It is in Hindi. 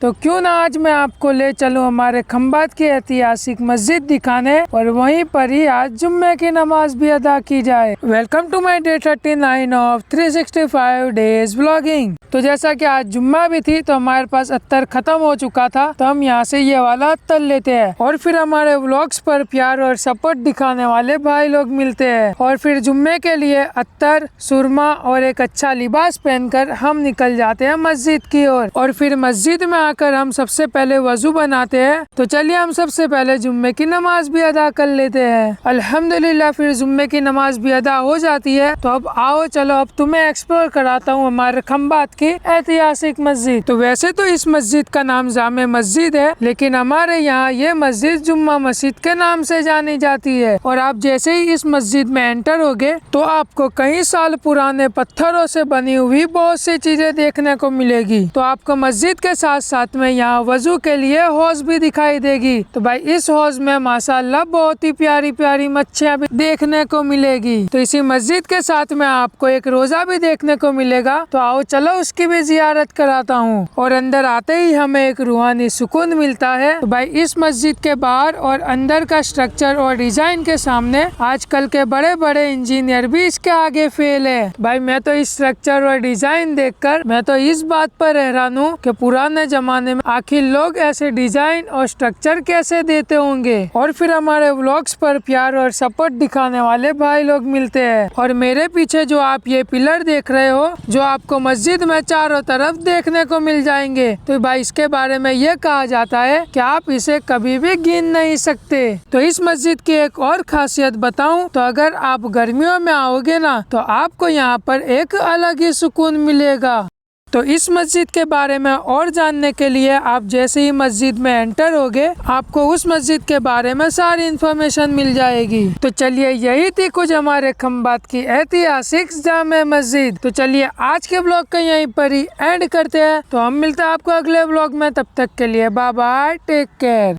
तो क्यों ना आज मैं आपको ले चलूं हमारे खंभात की ऐतिहासिक मस्जिद दिखाने और वहीं पर ही आज जुम्मे की नमाज भी अदा की जाए। Welcome to my day 39 of 365 days vlogging. तो जैसा कि आज जुम्मा भी थी तो हमारे पास अत्तर खत्म हो चुका था, तो हम यहाँ से ये वाला अत्तर लेते हैं और फिर हमारे व्लॉग्स पर प्यार और सपोर्ट दिखाने वाले भाई लोग मिलते हैं और फिर जुम्मे के लिए अत्तर, सुरमा और एक अच्छा लिबास पहनकर हम निकल जाते हैं मस्जिद की ओर। और फिर मस्जिद में आकर हम सबसे पहले वजू बनाते हैं। तो चलिए हम सबसे पहले जुम्मे की नमाज भी अदा कर लेते हैं। अल्हम्दुलिल्लाह फिर जुम्मे की नमाज भी अदा हो जाती है। तो अब आओ चलो अब तुम्हें एक्सप्लोर कराता हूँ हमारे खंभात की ऐतिहासिक मस्जिद। तो वैसे तो इस मस्जिद का नाम जामे मस्जिद है, लेकिन हमारे यहाँ ये मस्जिद जुम्मा मस्जिद के नाम से जानी जाती है। और आप जैसे ही इस मस्जिद में एंटर होगे तो आपको कई साल पुराने पत्थरों से बनी हुई बहुत सी चीजें देखने को मिलेगी। तो आपको मस्जिद के साथ साथ में यहाँ वजू के लिए हौज भी दिखाई देगी। तो भाई इस हौज में माशाल्लाह बहुत ही प्यारी प्यारी मच्छियाँ भी देखने को मिलेगी। तो इसी मस्जिद के साथ में आपको एक रोजा भी देखने को मिलेगा। तो आओ चलो उसकी भी जियारत कराता हूँ। और अंदर आते ही हमें एक रूहानी सुकून मिलता है। तो भाई इस मस्जिद के बाहर और अंदर का स्ट्रक्चर और डिजाइन के सामने आजकल के बड़े बड़े इंजीनियर भी इसके आगे फेल है। भाई मैं तो इस स्ट्रक्चर और डिजाइन देखकर मैं तो इस बात पर हैरान हूँ कि पुराने जमाने में आखिर लोग ऐसे डिजाइन और स्ट्रक्चर कैसे देते होंगे। और फिर हमारे व्लॉग्स पर प्यार और सपोर्ट दिखाने वाले भाई लोग मिलते हैं। और मेरे पीछे जो आप ये पिलर देख रहे हो जो आपको मस्जिद में चारों तरफ देखने को मिल जाएंगे, तो भाई इसके बारे में ये कहा जाता है कि आप इसे कभी भी गिन नहीं सकते। तो इस मस्जिद की एक और खासियत बताऊं तो अगर आप गर्मियों में आओगे ना तो आपको यहाँ पर एक अलग ही सुकून मिलेगा। तो इस मस्जिद के बारे में और जानने के लिए आप जैसे ही मस्जिद में एंटर होगे आपको उस मस्जिद के बारे में सारी इन्फॉर्मेशन मिल जाएगी। तो चलिए यही थी कुछ हमारे खंभात की ऐतिहासिक जामे मस्जिद। तो चलिए आज के ब्लॉग का यहीं पर ही एंड करते हैं। तो हम मिलते हैं आपको अगले ब्लॉग में, तब तक के लिए बाय बाय, टेक केयर।